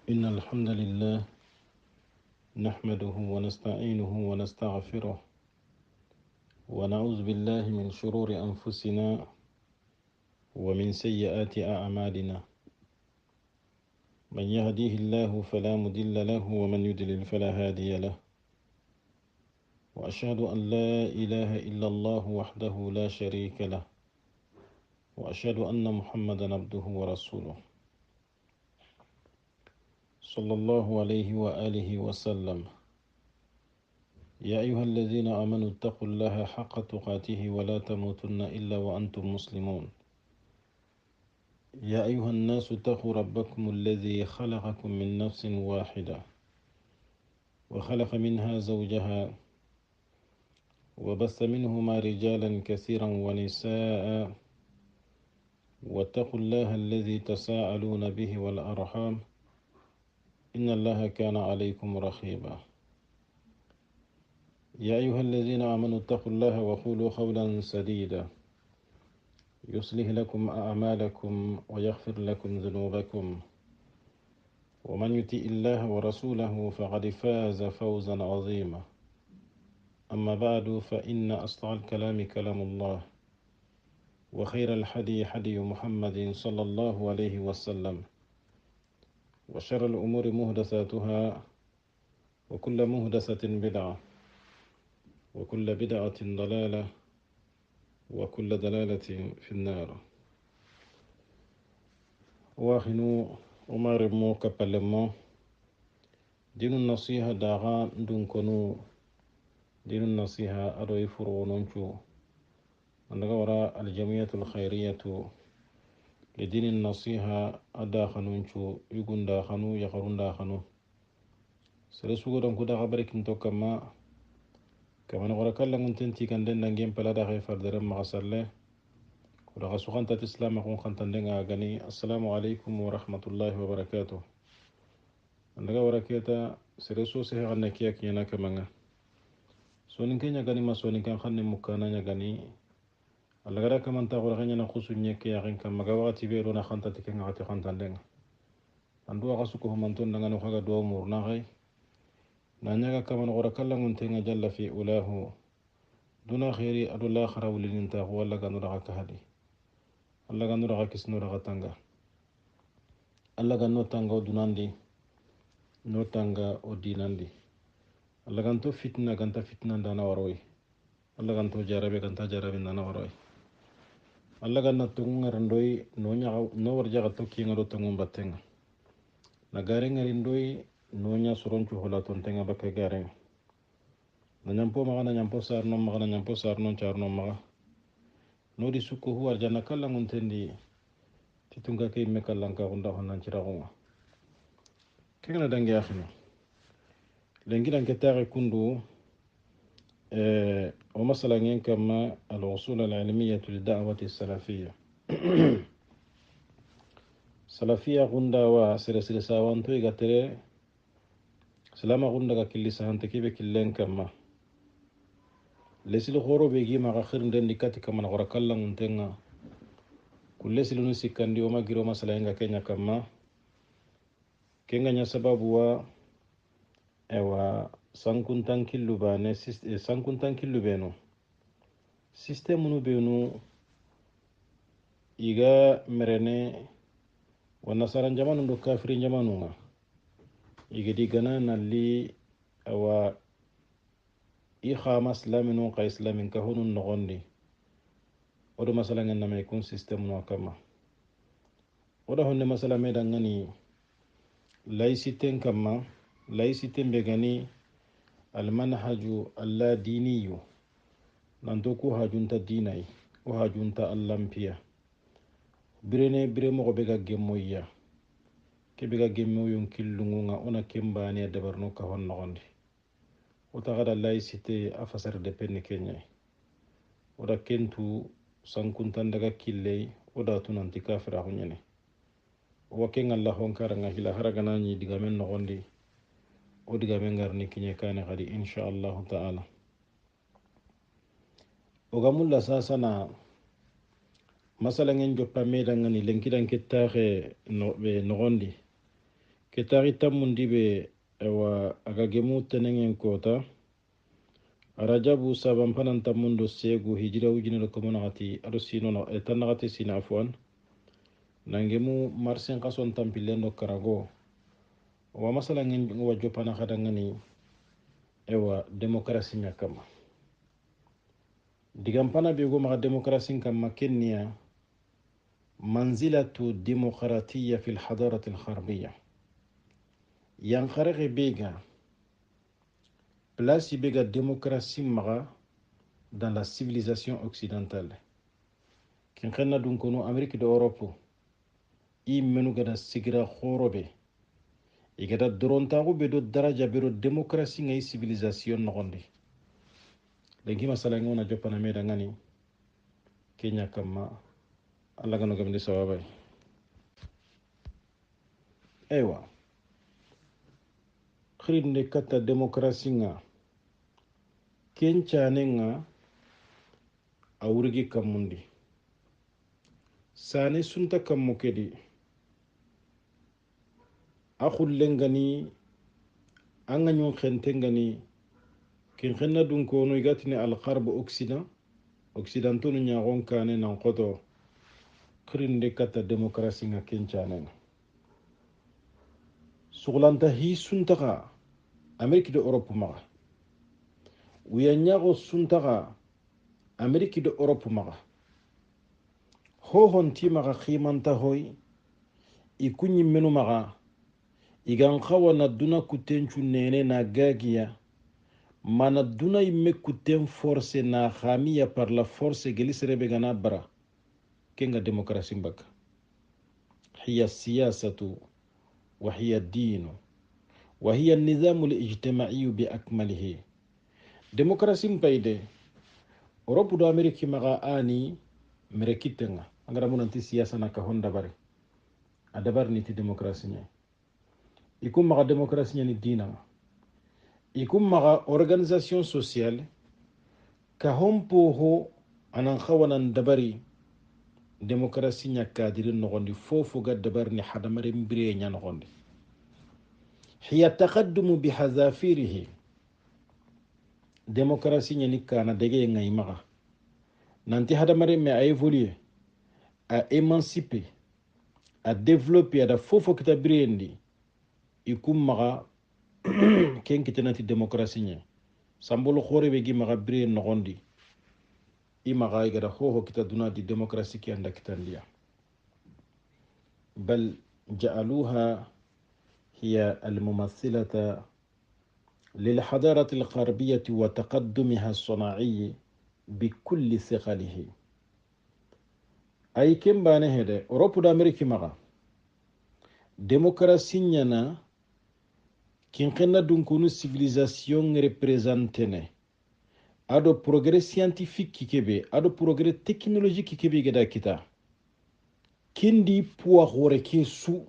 إن الحمد لله نحمده ونستعينه ونستغفره ونعوذ بالله من شرور أنفسنا ومن سيئات أعمالنا. من يهديه الله فلا مضل له ومن يضلل فلا هادي له. وأشهد أن لا إله إلا الله وحده لا شريك له وأشهد أن محمدا عبده ورسوله صلى الله عليه وآله وسلم. يا أيها الذين آمنوا اتقوا الله حق تقاته ولا تموتن إلا وأنتم مسلمون. يا أيها الناس اتقوا ربكم الذي خلقكم من نفس واحدة وخلق منها زوجها وبث منهما رجالا كثيرا ونساء واتقوا الله الذي تساءلون به والأرحام إن الله كان عليكم رقيبا. يا أيها الذين آمنوا اتقوا الله وقولوا قولا سديدا يصلح لكم أعمالكم ويغفر لكم ذنوبكم ومن يطع الله ورسوله فقد فاز فوزا عظيما. أما بعد فإن أصدق الكلام كلام الله وخير الحدي حدي محمد صلى الله عليه وسلم وشر الأمور محدثاتها وكل محدثة بدعة وكل بدعة ضلالة وكل دلالة في النار. واخنو عمر مو كبلمو دين النصيحة داغا دون كنو دين النصيحة أدو يفرو ننشو عندك وراء الجمعية الخيرية لدين النصيحة أدا خنونشو يقول دا خنو يقرون دا خنو سرسوغو دنكو دا غبرك انتو كما نقول كلا نتنتي كان دين نجيم بلا دا غيفر درم مغسله ودا غسوخان تسلام أكون خانتان دين أغاني. السلام عليكم ورحمة الله وبركاته. عندك وركيتا سرسو سيها غنكيا كينا كمانا سونين كينا غني ما سونين كان خاني مكانا غني alagara kamanta qoraganya na khusu nyeke yakin kam magawati be rona khanta tikenga ati khanta ndenga andu aga suko humanton daga no khaga do murna gai na nyaga kaman qora kala nguntenga jalla fi ulahu duna khairi adullah kharawlin ta wala ganu daga kahali alla ganu daga kisno daga tanga alla ganu tanga dunandi no tanga odinandi alla ganto fitna ganta fitna ndana waroi alla ganto jarabe ganta jarabe ndana waroi Allah ganna tunga randoi no warja ga tokki ngado tungum batenga na gare ngarindoi no nya soronchu hola ton tenga bakka gare na nyampo maga na nyampo sarno maga na nyampo sarno charno maga no di sukko hu warja na kala nguntendi titunga ke me kala ka gonda honan ciragonga kengana dangi akhino lengi dan ketare kundu ومثلا كما الوصول العلمية للدعوة السلفية سلفية غندا وسلسلة ساوانتو يغتري سلاما غندا كلي سهانتكي بكلين كما لسل خورو بيجي ما غخير ندن ديكاتي كما نغرا كلا نتنغا كل سل نسي كاندي وما جيرو مثلا ينغا كينيا كما كينغا نيا سبابوا ewa sankuntan killu bane sankuntan killu beno system nu benu iga merene wana saran jamanu do kafirin jamanu nga iga digana nalli awa ikhama islaminu ka islamin ka hunun nogondi odo masala ngan na kun system no kama odo honne masala me dangani laicité kama laicité mbegani almanhaju alla diniyu nanto ko hajunta dinai o hajunta allampiya bire mo be ga gemmoya ke be ga gemmoyon killunga ona kembani dabarno ka hon nogondi o tagada laicité afasar de penne kenya oda kentu sankuntan daga kille oda tunanti kafira hunyane o waken allah hon karanga hila haragana ni digamen nogondi o digamen garni kinye kane gadi insha Allah ta'ala. O gamulla sasana masala ngen joppa medangani lenkidan kettaxe no be nogondi ketari tammundi be ewa aga gemu tenengen kota arajabu sabampanan tammundo segu hijira ujinero komonagati ado sinono tannagati sina afwan nangemu marsen kason tampilendo karago wa masala ngin wa jopana khadangani ewa demokrasi nyakama digampana be go maga demokrasi kama kenya manzilatu demokratiya fil hadarati algharbiyya yankharege bega place bega démocratie maga dans la civilisation occidentale kin khenna dun kono Amérique de Europe i menu gada sigira khorobe igada dorontago be do daraja be do démocratie ngai civilisation nogondi lenki masala ngona jopana meda ngani Kenya kama Allah gano gamde sawabay ewa khirinde kata démocratie nga kenchane nga awurigi kamundi sane sunta kammo kedi akhullengani anga nyon khentengani kin khenna dun kono igatini al-gharb occidentaux nyagon kane nan qoto khirinde kata démocratie nga kenchane nga suglanta hi suntaka Amérique de Europe maga wiya nyago suntaka Amérique de Europe maga hohonti maga khimanta hoy ikunyi menu maga igan khawa na duna kutenchu nene na gagia mana duna imme kuten force na khamiya par la force gelisrebe gana bara kenga demokrasi mbaka hiya siyasatu wa hiya dinu wa hiya nizamu lijtimaiyu bi akmalihi demokrasi mpayde Europe do Ameriki maga ani merekitenga angara munanti siyasa na kahonda bare adabar ni ti demokrasi nya ikum maga demokrasi nya ni dina ikum maga organisation sociale kahompo ho anan khawanan dabari demokrasi nya kadirin nogondi fofo ga dabar ni hadamare mbire nya nogondi hiya taqaddumu bihazafirihi demokrasi nya ni kana dege ngai maga nanti hadamare me a évoluer a émanciper a développer ada fofo kita birendi ikum maga ken kitenati demokrasi nya sambolo khore be gi maga bire nogondi imaga igada hoho kita duna di demokrasi ki anda kitandia bal ja'aluha hiya al-mumathilata للحضارة الغربية وتقدمها الصناعي بكل ثقله أي كم بانه هذا أوروبا دا أمريكا مغا ديمقراسي نيانا كين قلنا دونكونو civilisation représentene ado progrès scientifique kikebe ado progrès technologique kikebe gada kita kindi puwa hore ke su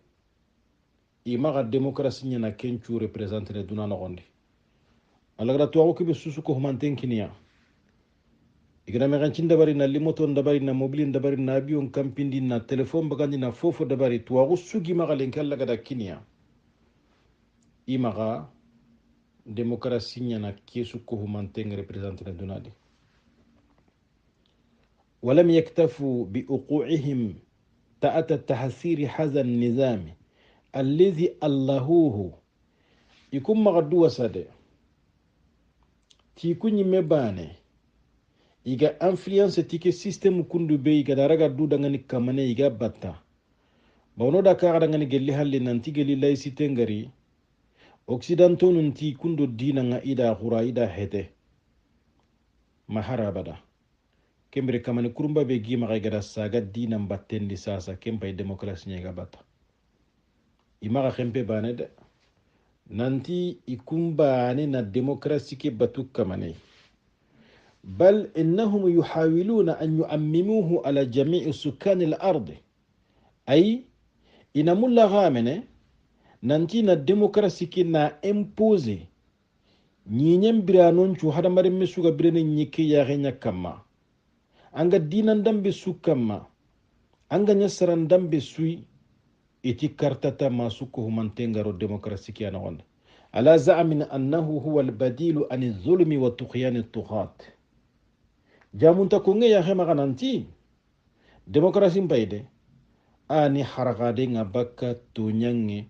imaga démocratie nyiana kenchu représentene duna nogondi alagra tuwa ko be susu ko humanten kiniya igana me gancin dabari na limoto dabari na mobile dabari na avion campindi na telephone bagandi na fofo dabari tuwa ko sugi maga lenkalla gada kiniya imaga démocratie nyiana kesu ko humanten représentene dunadi ولم يكتفوا بوقوعهم تأتى تحسير هذا النظام الذي اللهوه يكون مغدوة سادة تيكون يمباني إيغا انفليانس تيكي سيستم كندو بي إيغا دارغا دو دنغاني كماني إيغا باتا باونو دا كاغا دنغاني جلي حالي نانتي جلي لايسي تنغري أوكسيدانتو ننتي كندو دينا إيدا خورا إيدا هيتي محارا بدا kembere kamani kurumba be gima ga gada saga dina mbattendi sasa kempa demokrasi nyega bata imaga khempe bane de nanti ikumba ne na demokrasi ke batu kamane bal innahum yuhawiluna an yu'ammimuhu ala jami'i sukan al-ard ay inamulla gamene nanti na demokrasi ke na impose nyinyen biranon chu hada mare mesuga birene nyike ya genya kama anga dinan dambe su kamma anga nyasaran dambe sui iti kartata masuko humantengaro demokrasi ki anagonde ala za'min annahu huwa albadilu an zulmi wa tughyan at-tughat jamunta kunge ya hema kananti demokrasi mbayde ani haragade nga bakka tonyange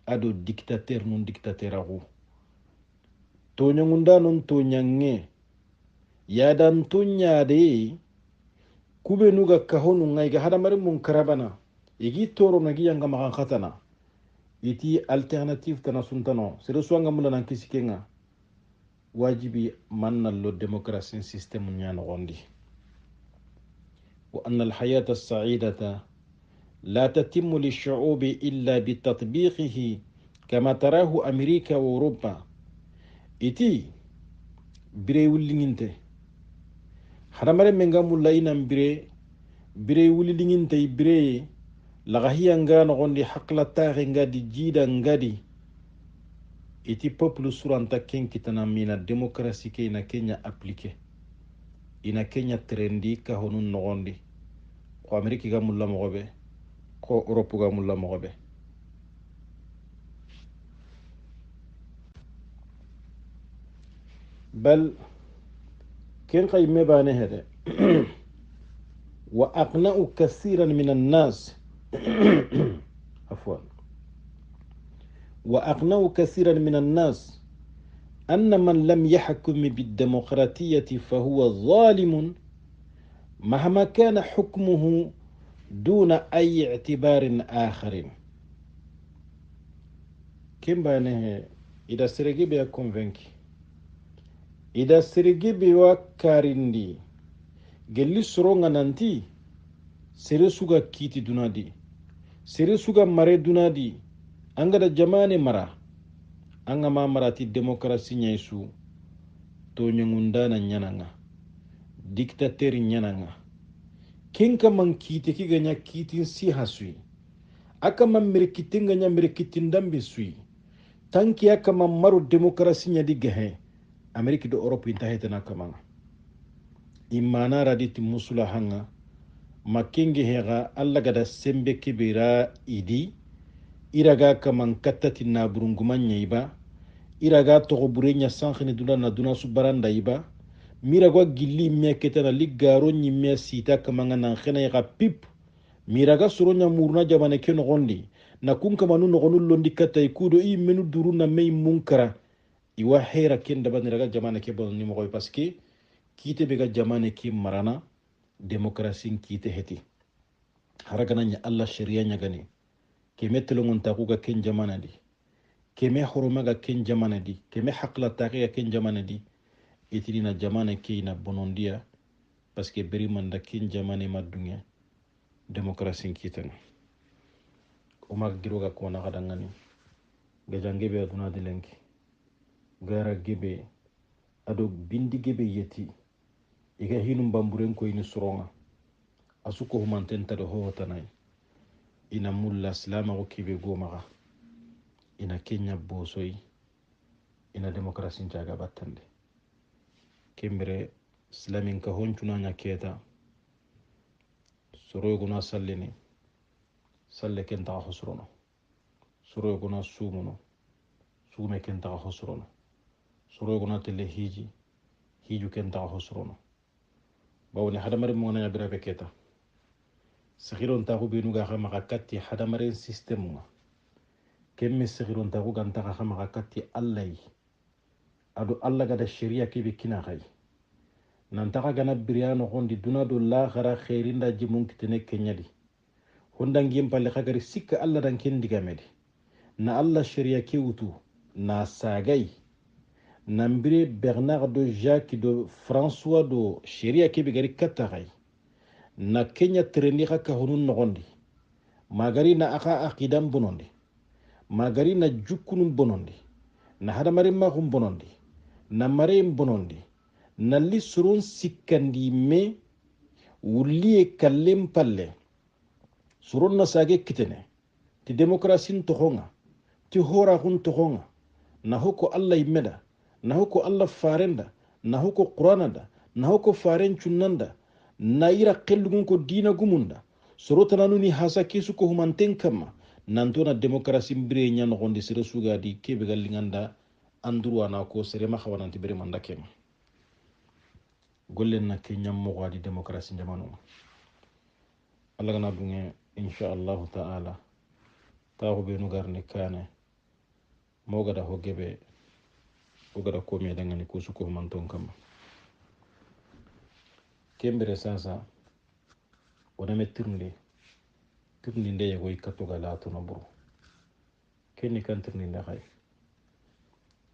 ado dictateur non dictateur agu tonyangunda non tonyange yadan tonyade kube nuga kahonu ngaiga hadamare mun karabana igi toro nagi yanga makan khatana iti alternative tana suntano sere suanga mula nan kisikenga wajibi manna lo demokrasi system nyana gondi wa anna al-hayata as-sa'idata la tatimmu lish-shu'ubi illa bitatbiqihi kama tarahu Amerika wa Europa iti bire wulinginte hadamare menga mulla inan bire wulinginte bire lagahiya ngano gondi hakla taxe ngadi jida ngadi iti peuple suranta ken kitana mina demokrasi ke ina Kenya appliqué ina Kenya trendi ka honun nogondi ko Amerika ga mulla mogobe ko Europe ga mulla mogobe bal ken kay mebane hede wa aqna'u kaseeran min an-nas عفوا وأقنعوا كثيرا من الناس أن من لم يحكم بالديمقراطية فهو ظالم مهما كان حكمه دون أي اعتبار آخر كم بانه إذا سرقي بيا كونفنكي إذا سرقي بيا كارندي قل سرونغ نانتي سرسوغا كيتي دونادي سرسوغا مري دونادي angada jamane mara anga ma marati demokrasi nyaisu to nyungundana nyananga dictateur nyananga kinka man kiti kiganya kitin si hasui aka man mirkitinga nya mirkitindambe sui tanki aka man maru demokrasi nya digehe Amerika do Europe intahetana kamanga imana raditi musula hanga makenge hega alla gada sembe kibira idi iraga kaman kattati na burungumanya iba iraga togo burenya sankhini duna na duna subaranda iba miragwa gilli meketa na ligaro nyimme sita kamanga na khena ya pip miraga suronya muruna jamane ken gondi na kunka manu no gonu londi kata ikudo i menu duru na mei munkara iwa hera ken daba niraga jamane ke bon ni mo koy paske kite bega jamane ki marana demokrasi kite heti haragana nya alla sharia nya gani keme telongon takuga ken jamana di keme horomaga ken jamana di keme haqla taqiga ken jamana di itirina jamana ke ina bonondia parce que beri manda ken jamane madunga demokrasi kitan o mag giroga ko na kadangani gajange be aduna dilenki gara gebe ado bindi gebe yeti iga hinum bamburen ko ini suronga asuko humanten tado ho tanai ina mulla salama ko kibe gomaga ina Kenya bosoy ina demokrasi jaga battande kembere islamin ka honcuna nya keta soro guna sallini salle ken ta hosrono soro guna sumuno sume ken ta hosrono soro guna tele hiju ken ta hosrono bawni hadamare mo na bira beketa sakhiron ta ko binu ga khama katti hadamare system nga kemme sakhiron ta ko ganta khama katti allai adu alla ga da sharia ke bikina khay nan ta ga na biriano hondi dunado la khara khairinda jimun kitene kenyadi honda ngim palle khagari sikka alla dan ken digamedi na alla sharia ke wutu na sagai nambire Bernard de Jacques de François do sharia ke bigari katagay na Kenya trendi ka honun nogondi magari na aka aqidam bonondi magari na jukunum bonondi na hadamare ma hum bonondi na mare bonondi na lisurun sikandi me wuliye kallem palle surun na sage kitene ti demokrasin tohonga ti hora hun tohonga na hoko Allah imeda na hoko Allah farenda na hoko Qur'anada na hoko faren chunnanda na ira qellugun ko dina gumunda sorotananu ni hasa kesu ko humanten kama nantona démocratie mbire nya no gondi sere suga di kebe galinganda anduru ana ko sere ma khawananti bere manda kema gollen na kenya mo wadi démocratie jamano Allah gana dunge insha Allah ta'ala ta ho be no garne kane mo gada ho gebe o gada ko me dangani ko suko manton kam kembere sasa wona metirnde tirni nde yago ikatto gala to naburu kenni kan tirni nde khay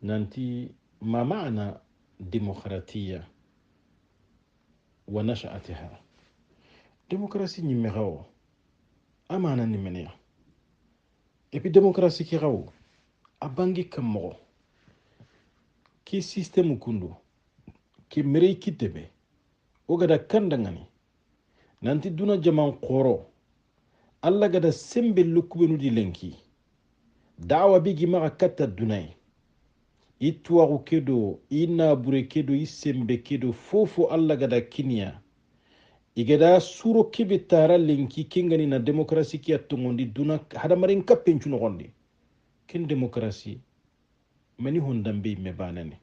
nanti ma ma'ana demokratiya wa nasha'atiha demokrasi nyimme xawo amana ni menia et puis demokrasi ki xawo a bangi kam moxo ki système kundu ki mere kitebe o gada kandangani nanti duna jaman qoro alla gada sembe lukubenu di lenki dawa bigi maga katta dunay itwaru kedo ina bure kedo isembe kedo fofo alla gada kinya igada suro kebe tara lenki kengani na demokrasi ki atongondi duna hada marin kapenchu nogondi ken demokrasi mani hondambe me banane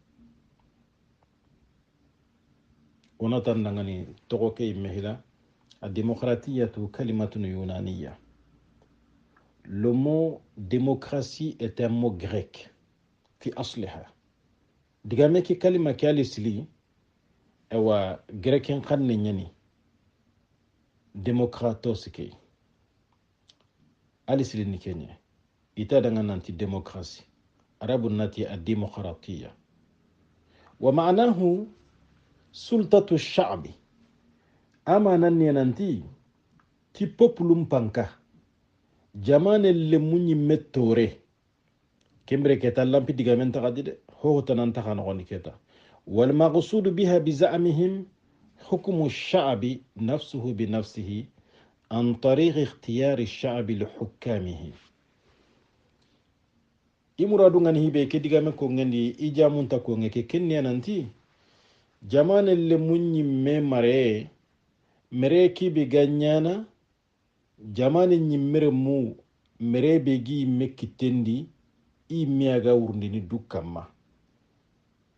onatan dangani togo ke mehila الديمقراطية كلمة يونانية. Le mot démocratie est un mot grec في أصلها. ديغامي كلمة كاليسلي أو غريكين قرن يعني ديمقراطوس كي أليسلي نيكينيا إتا دغان أنتي ديمقراسي عرب ناتي الديمقراطية ومعناه سلطة الشعب ama nan ne nanti ti populum panka jamane le munyi mettore kembre keta lampi diga men takadi de ho tanan takana goni keta wal maqsud biha bi za'mihim hukm ash-sha'b nafsuhu bi nafsihi an tariq ikhtiyar ash-sha'b li hukamihi imuradu ngani hibe ke diga men ko ngandi ijamun ta ko ngeke kenne nanti jamane le munyi me mare mere kibi ganyana jamani nyimmere mu mere begi mekitendi i miaga urndini dukamma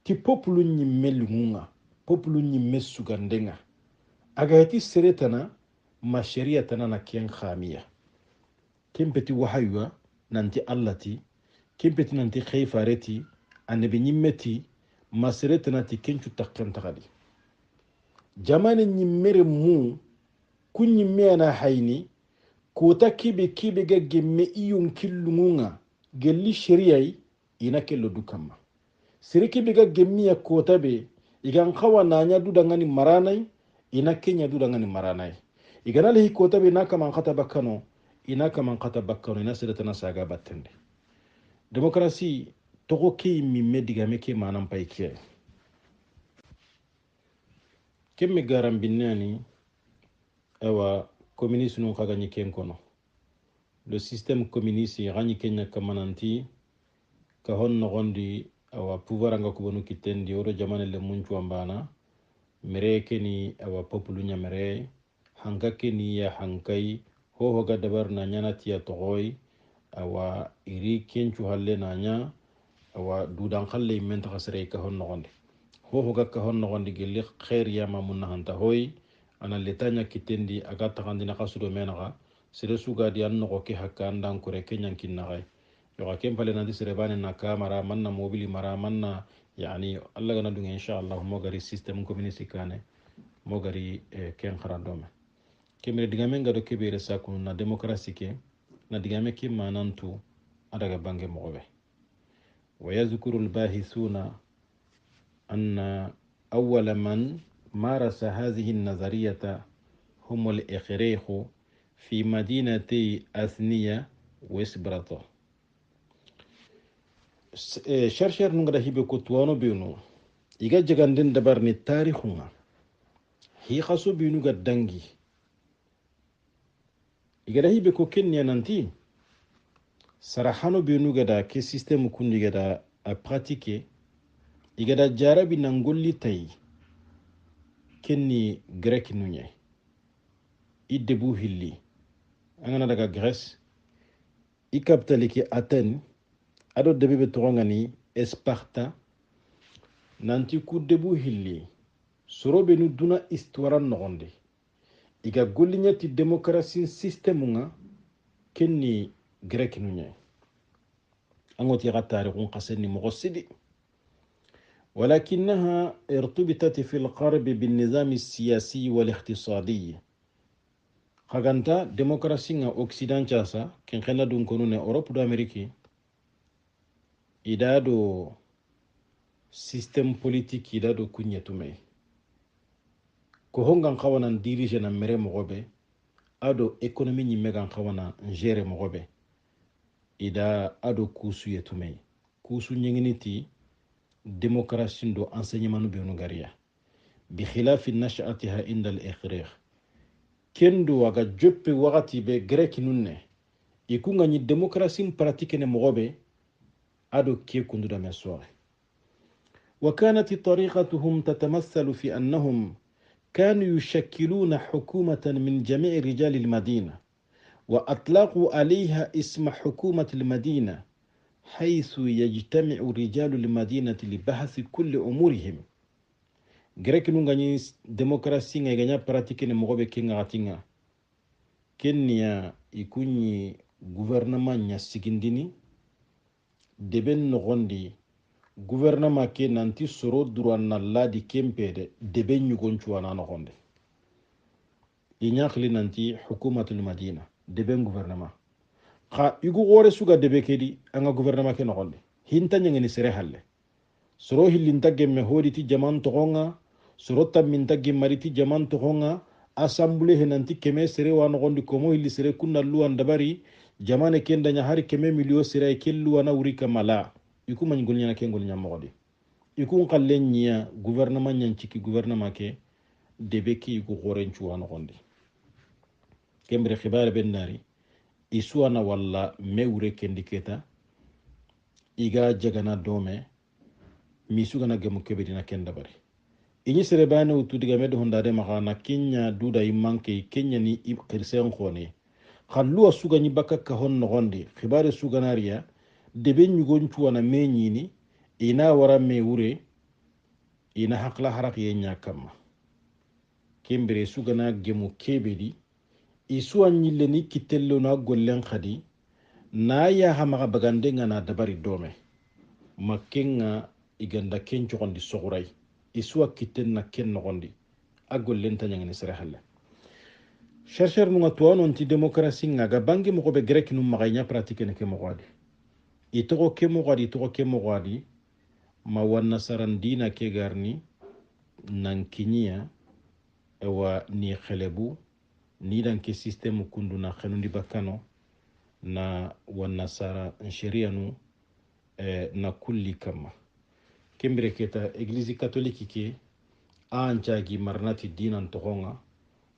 ti populu nyimme lungunga populu nyimme sugandenga agati seretana ma sharia tana na kiyan khamiya kempeti wahaywa nanti allati kempeti nanti khayfareti annabi nyimmeti ma seretana ti kencu takkan takadi jamani nyimmere mu kunyimme ana hayni kota kibe ga gemme iyun killunga gelli shari'ai ina kello dukamma siri kibe ga gemmiya kota be igan kawa nanya dudangani maranai ina kenya dudangani maranai igana lehi kota be naka man kata bakano ina kaman kata bakano ina siratana saga battende demokrasi togo ke mimme digame ke manan paikiya kemme garan binnani awa communiste nun kaga nyiken kono le système communiste gani kenya kamananti ka hon nogondi awa pouvoir nga ko bonu kitendi oro jamane le munchu ambana mere keni awa populu nya mere hanga keni ya hankai ho ga dabar na nyana tiya togoy awa iri kenchu halle na nya awa dudan khalle men ta khasre ka hon nogondi ho ga ka hon nogondi gelli khair ya mamunna hanta hoy ana letanya kitendi aga takandina kasudo menaga sere suga di anno ko ke hakka andan kure kenyan kinnagai yo kem pale na disere bane na kamera manna mobili mara manna yani alla gana dunga inshallah mo gari system community kane mo gari ken kharandome kemre digame ngado kebere sakunu na demokrasi ke na digame ke manantu adaga bange mogobe wa yazkuru albahithuna anna awwala man مارس هذه النظرية هم الإخريخ في مدينة أثنية وإسبرطة شرشر نغدا هيبه كتوانو بينو إيجا جغاندين دبرني تاريخنا هي خاصو بينو غدانجي إيجا هيبه كو كنيا نانتي سرحانو بينو غدا كي سيستم كوندي غدا براتيكي إيجا جاربي نانغولي تاي kenni grec nunye iddebu hilli angana daga Grèce i kapitali ke Athènes ado debe be togongani Sparta nanti ku debu hilli sorobe nu duna histoire nogonde iga golliñati démocratie système nga kenni grec nu ñayi angoti xa tarixun xasenni moxo sidi ولكنها ارتبطت في الغرب بالنظام السياسي والاقتصادي خغانتا ديمقراسي nga occident casa ken xena dun konu ne europe do amerique ida do système politique ida do kunyetume ko hongan xawanan dirige na mere mogobe ado économie ñimme gan xawana gérer mogobe ida ado kusu yetume kusu ñenginiti démocratie do enseignement be no garia bi khilafi nash'atiha inda al-ikhrir kendo waga joppe wakati be grec nunne ikunga ni démocratie pratique ne mogobe ado ke kundu da mesore وكانت طريقتهم تتمثل في أنهم كانوا يشكلون حكومة من جميع رجال المدينة وأطلقوا عليها اسم حكومة المدينة حيث يجتمع رجال المدينة لبحث كل أمورهم grek nu ngani demokrasi nga ganya pratique ne mogobe kinga gatinga kenya ikunyi gouvernement nya sigindini deben nogondi gouvernement ke nanti soro duranna ladi kempede deben nyugon chuana nogonde inyakli nanti hukumatul madina deben gouvernement kha igu gore suga debe kedi anga gouvernement ke nogonde hinta nyengeni sere halle soro hillinta gemme hoditi jaman togonga sorota minta gemmariti jaman togonga assemblée henanti keme sere wa nogondi komo hilli sere kunna luwan dabari jamane kenda nya hari keme milio sere kellu wana wuri kamala iku man golnya na ken golnya mogodi iku qallen nya gouvernement nyan ciki gouvernement ke debe ki iku goren chuwa nogondi kembre khibare ben nari isuwana walla mewre kendiketa iga jagana dome misugana gemu kebedina kenda bari inyi serebane utu diga medo hondade makana kenya duda imanke kenya ni kirsen khone khalluwa suga ni baka ka hon nogondi khibare suga nariya debe nyugon chuwana menyini ina wara mewure ina hakla harak yenya kama kembere suga na gemu kebedi isuwa nyille ni kitello na gollen khadi na ya hamaga bagande ngana dabari dome makenga iganda kencho kondi sogurai isuwa kitten na ken nogondi agollen tanyangani sere halle chercheur nunga tuwano anti démocratie nga bangi mo be grec num maganya pratique ne ke mo wadi itogo ke mo wadi ma wanna sarandina ke garni nan kinya ewa ni khelebu ni dan ke système kundu na khanundi bakano na wanna sara sharia nu na kulli kama kembere keta église catholique ke anjagi marnati dinan togonga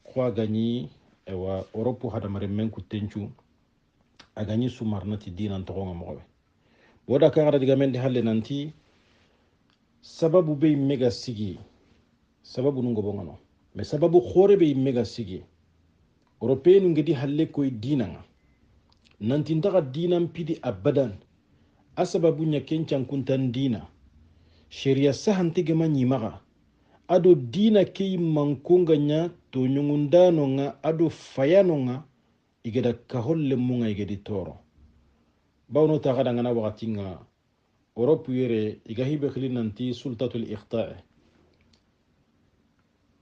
kwa gani ewa europe hada mare menku tenchu agani su marnati dinan togonga mobe woda ka gara diga men halle nanti sababu be mega sigi sababu nungo bongano me sababu khore be mega sigi européen ngedi halle koy dinanga nanti ndaga dinan pidi abadan asababu nya kencan kuntan dina sharia sahanti gema nyimaga ado dina kei mankonga nya to nyungundano nga ado fayano nga igeda kaholle munga igedi toro bawno ta gada ngana wakati nga europe yere igahibe khili nanti sultatul ikhta'i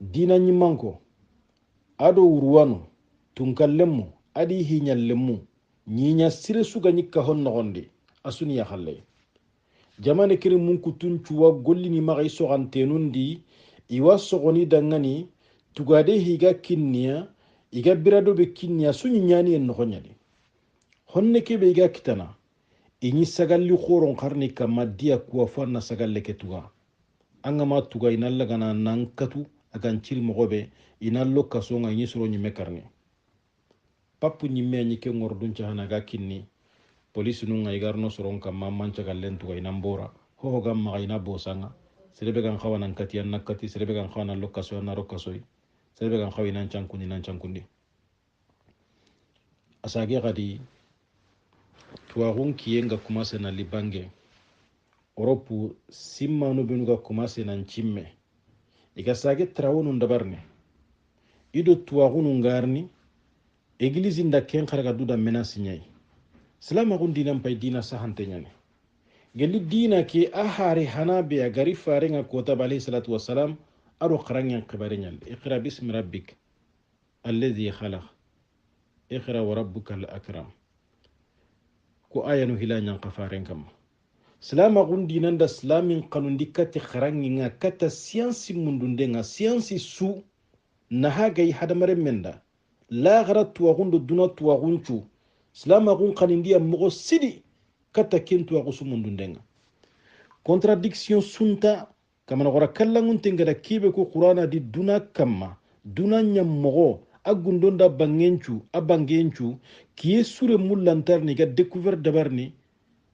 dina nyimanko ado urwano tunkallemu adi hinyallemu nyinya sire suga nyikka hon nogonde asuni ya khalle jamane kiri munku tunchuwa golli ni magai sogantenundi iwa sogoni dangani tugade higa kinniya iga birado be kinniya sunyi nyani en nogonyadi honne kebe iga kitana inyi sagalli khoron karni kama dia kuwa fanna sagalle ke tuga anga ma tuga inalla gana nankatu agan ciri mogobe inallo kasonga inyi soro nyime karni papu nyime anyi ke ngordun chahana ga kinni polisi nunga igarno soron kama mancha gallen tuga inambora ho gam ma ina bosanga serebe gan khawana nkati an nakati serebe gan khawana lokaso na rokasoy serebe gan khawina nan chankundi asage gadi tuwaxun kiyenga commencé na libange europe simmanu benu ga commencé nan cimme iga sage trawonu ndabarne ido tuwaxunu ngarni église nda ken xaraga duda menace ñayi silamaxun dinan pay dina sahante ñani gelli dina ke a hare hana be a gari farenga kotaba alayhi salatu wassalam aɗo xarangen xibare ñande iqra bismi rabbik alladi xalaq iqra wa rabbuka al akram ko ayanu hila ñanqa faren kamma silamaxun dinanda silamin xanundi kati xaranginga kata science mundundenga science su naha gayi hadamaren menda laxara tuwaxundo duna tuwaxuncu silamaxun xanindiya moxo sidi kata ken tuwaxu su mundundenga contradiction sunta kamana xora kallangunten gada kebe ko qur'ana di duna kamma duna ñammoxo a gundonda bangencu a bangencu kiye sure mullantarni ga découvert dabarni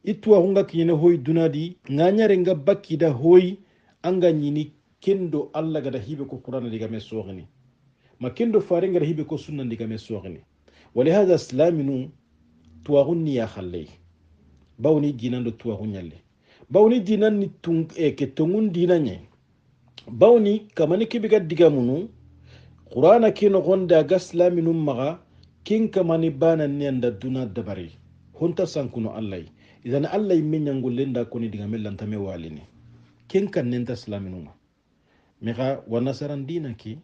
i tuwaxunga kiñene hoyi duna di ŋañarenga bakkida hoyi anga ñini kendo allah gada hibe ko qur'ana digame soxini ma kendo fare ngara hibe ko sunna digame soxini walihada silaminu tuwaxun ni ya xalley bawni dinando tuwaxu ñalle bawni dinan ni ke tongun dina ñe bawni kamani kebe ga digamunu qur'ana ke noxonda ga silaminu maxa ken kamani bana ne anda duna dabari honta sankuno allah idan allah me ñangollenda koni digame lantame walini ken kan nenta silaminunga mexa wa nasaran dina ke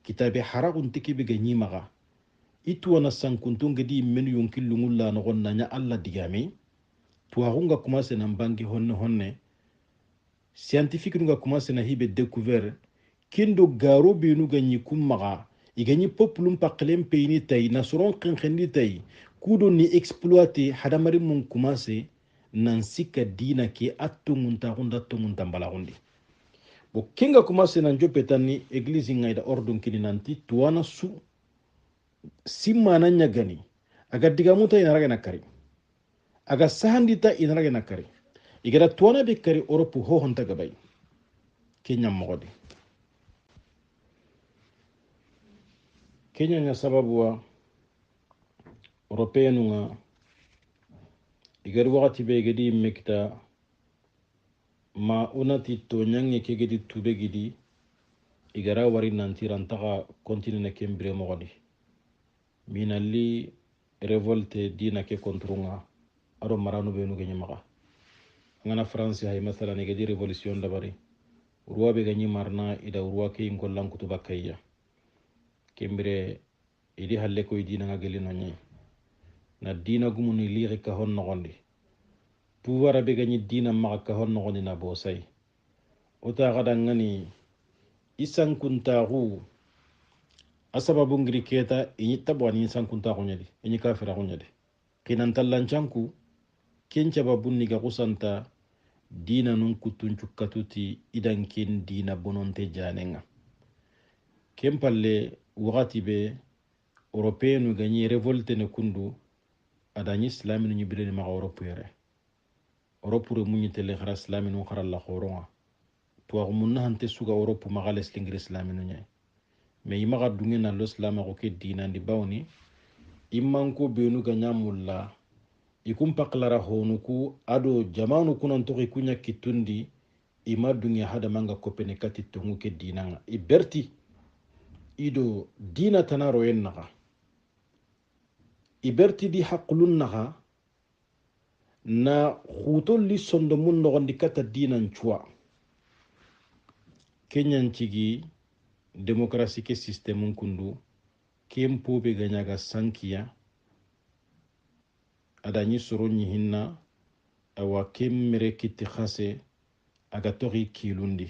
kitabe haraxunti kebe ga ñimaxa ituwana sankuntun gedi menu yonkillungulla noxon naña allah digame tuwaxunga commencé nan bangi honne honne scientifique nuga commencé na hibe découvert kendo garo benu ga ñi kummaxa iga ñi peuple mpaqelen peyini tay nasoron xenxendi tay kudo ni exploité hadamari mun commencé nan sikka dina ke a tonguntaxunda tongunta mbalaxundi bo kenga commencé nan jopetan ni église ngayda ordon kini nanti tuwana su simmana ñagani aga digamuta inaragena kari aga sahandita inaragena kari igara tuwana be kari europe hohonta gabay kenya mogodi kenya nya sababu wa européen nga igari wakati be gedi mekta ma unati to nyange ke gedi tube gedi igara wari nanti rantaga continue na kembre mogodi minali revolte dina ke kontrunga aro maranu benu ge nyamaga ngana france hay masala ne gedi revolution dabari ruwa be ganyi marna ida ruwa ke ngollan kutuba kayya kembre idi halle ko dina nga geli no nyi na dina gumuni liri ka hon nogondi pouvoir be ganyi dina ma ka hon nogondi na bosay ota gada ngani isan kuntahu asababu ngiri keta inyi tabwani isan kuntahu nyadi inyi kafira nyadi kinan tallancanku kenca babun niga kusanta dina nun kutun cukkatuti idan ken dina bononte janenga kempalle wakati be européen ganyi révolte ne kundu adani islaminu nyibireni maga europe yere europe re munyi tele khara islaminu khara la khoronga to munna hante suga europe maga leslingir islaminu nyay me imaga dungena lo islam ko ke dina ndi bawni immanko benu ganya mulla ikum paklara honuku ado jamanu kunan to kunya kitundi ima dungi hada manga kopene kati tungu ke dinanga iberti ido dina tanaro yennaga iberti di haqqulun naga na khutol li sondo mun no gondi kata dinan chua kenyan chigi demokrasi ke system kundu kempo be ganyaga sankiya adani soronni hinna awa kemmere kitti khase aga tori kilundi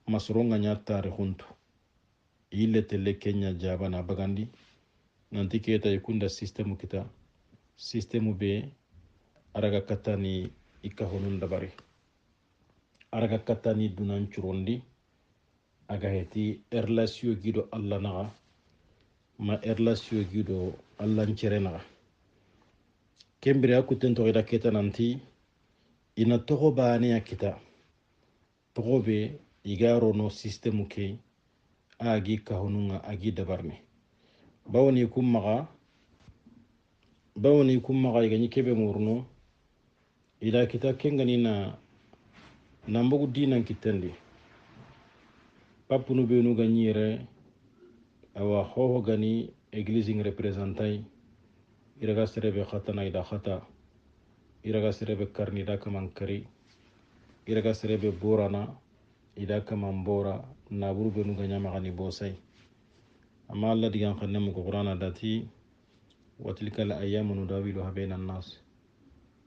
masronga nya tarikhuntu ile tele kenya jabana bagandi nanti keta ikunda systemu kita systemu be araga katani ikahonun dabari araga katani dunan churondi aga heti relation gido alla naga ma relation gido alla nchere naga kembere akuten to ida keta nanti ina togo bane ya kita togo be igaro no systemu ke agi kahonunga agi dabarne bawni kum maga bawni kumma ga igani kebe murno ila kita kengani na mbogu dinan kitandi papunu benu ganyire awa hoho gani église ng représentant iraga serebe khatana ida khata iraga serebe karni ida kaman kari iraga serebe borana ida kaman bora naburu benu ganya magani bosai amma Allah digan khanne mu qur'ana dati wa tilkal ayyamu nudawiluha bayna an-nas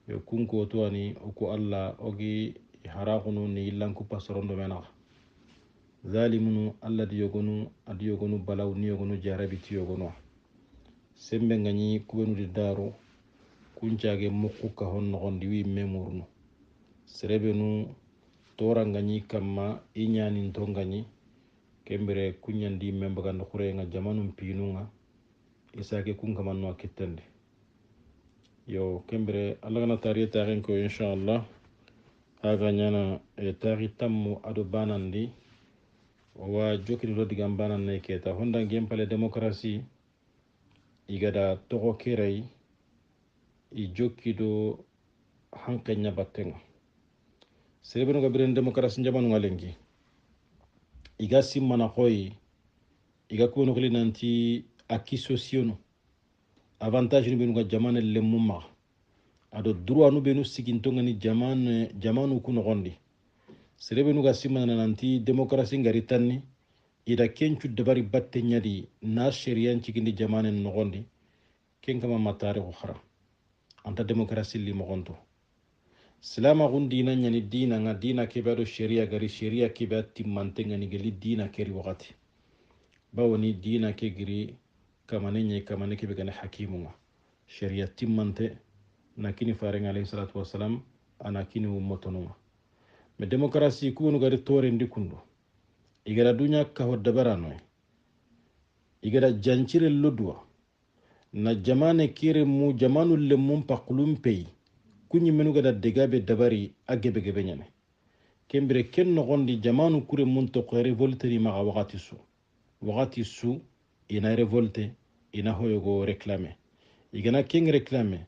yo kunko to ani oku Allah ogi harakunu ni illanku pasorondo mena zalimunu Allah diyogonu adiyogonu balaw ni yogonu jarabi tiyogonu sembe ngani kubenu di daro kuncaage mukku ka hon nogondi wi memurnu serebenu tora ngani kamma inyani ntongani kembere kunyandi membaganda khurenga jamanum pinunga isake kun kamanno kittande yo kembere Allah gana tariya tarin ko inshallah aga nyana tari tammu ado banandi wa jokini do digam banan ne keta honda gempale demokrasi igada togo kerei I jokkido hankenya battenga serebenu ga biren demokrasi jamanu ngalengi iga simmana khoyi iga kono khili nanti acquis sociaux avantage ni benu ga jamane lemmuma ado droit nu benu sigintonga ni jamanu kuno gondi serebenu ga simmana nanti demokrasi ngari tanni ida kencu dabari batte nyadi na sharian cikindi jamane no gondi ken kama matare ko khara anta demokrasi li mogonto silama gun dina nyani dina nga dina kebado sharia gari sharia keba timmantenga ni geli dina keri wakati bawoni dina ke giri kamane kebe gane hakimunga sharia timmante nakini farenga alayhi salatu wassalam anakini ummotonunga me demokrasi kunu gari tore ndikundo igara dunya ka hodda baranoy igara jancire lodwa na jamane kire mu jamanu le mum pakulum pay kunyi menu gada degabe dabari agebe gebe nyane kembere ken no gondi jamanu kure mun to ko revolteri ma wakati su ina revolte ina hoyogo reclame igana ken reclame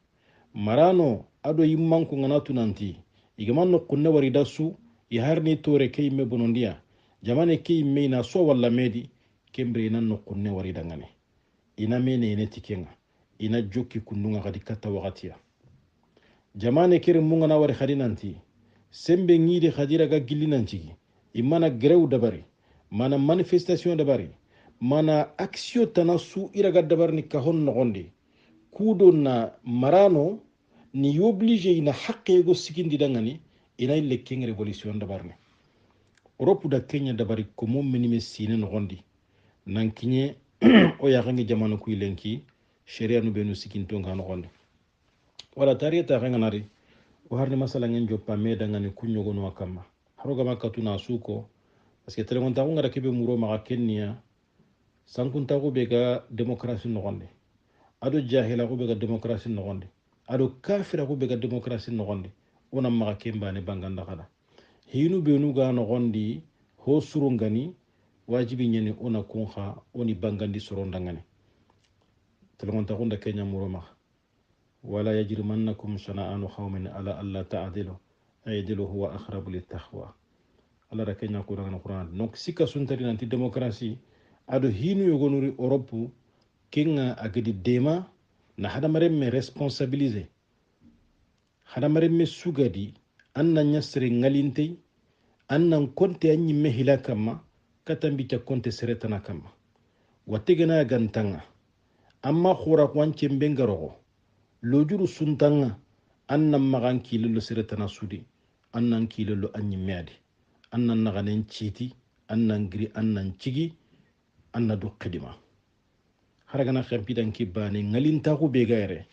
marano ado yimman ko nganatu nanti igaman no kunne wari dasu i harni tore kay me bonondia jamane kay me na so walla medi kembere ina no kunne wari dangane ina mene ene tikenga ina jokki kundunga kadi kata wakatiya jamane kere munga na wari khadi nanti sembe ngidi khadira ga gilli nanti imana grew dabari mana manifestation dabari mana action tanasu iraga dabar ni kahon nogondi kudo na marano ni oblige ina haqqe go sikindi dangani ina ile king revolution dabarni Europe da Kenya dabari ko mom minime sine nogondi nankinye o yagangi jamanu ku ilenki sharia nu benu sikinto ngano gonde wala tariyata ganari o harni masala ngen joppa meda ngani kunyo gono akama haroga makatuna suko parce que telegon tawo ngara kebe muro maka kenya sankun tawo be ga demokrasi no gonde ado jahila ko be ga demokrasi no gonde ado kafira ko be ga demokrasi no gonde ona maka kemba ne banganda kada hinu benu ga no gondi ho suru ngani wajibi nyene ona kunha oni bangandi sorondangani telegon tawo nda kenya muro maka ولا يجرمنكم شنآن قوم على ألا تعدلوا اعدلوا هو أقرب للتقوى الله ركنا قرآن القرآن donc sika suntari nanti demokrasi ado hinu yogonuri Europe kinga agadi dema na hadamare me responsabiliser hadamare me sugadi anna nyasre ngalinte anna konte anyi mehila kama katambi ta konte seretana kama wategena gantanga amma khura kwanche mbengaro lojuru suntanga annan magan kilolo siretana sudi annan kilolo anyi meadi annan naganen chiti annan giri annan chigi anna do qidima haragana khampidan kibane ngalinta ko be gaire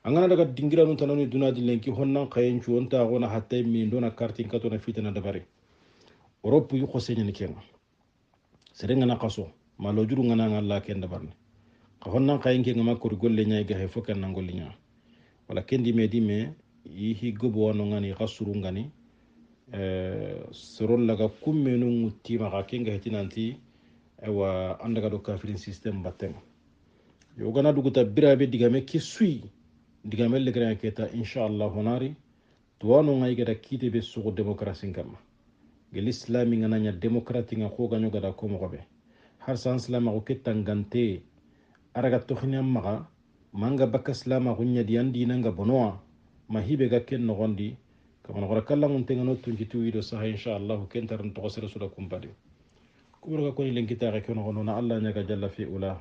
angana daga dingira non tanoni dunadi lenki honnan kayen chuonta gona hatta mi ndona kartin kato na fitana dabare Europe yu khosenya ni kenga serenga na qaso ma lojuru ngana ngalla ken dabarne ka honnan kayen kenga makko golle nyaay ga he fokan nangol nya wala kendi me yi gobo wono ngani khasuru ngani sorol laga kummenu ngutti maka kenga hetinanti ewa andaga do kafirin system batten yo gana duguta birabe digame ki sui digamel legran keta inshallah honari tuwanu ngai gada kite be sugo demokrasi ngam gel islami ngana demokrati nga ko ganyo gada ko mo be har san islama ko ketangante araga tokhnya maga manga bakka islama gunya diandi nanga bonoa mahibe ga ken no gondi kamana gora kala ngun tengano tunji tuwido saha inshallah ken taran to sere suda kumpade kubura ko ni lenkita ga ken no na allah nyaga jalla fi ula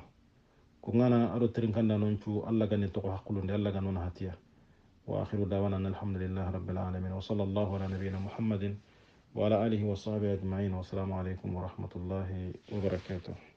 ko ngana ado terin kanda non cu allah gane to ko haqqulunde allah ganon hatiya wa akhiru dawana alhamdulillahi rabbil alamin wa sallallahu ala nabiyyina muhammadin wa ala alihi wa sahbihi ajma'in wa assalamu alaikum wa rahmatullahi wa barakatuh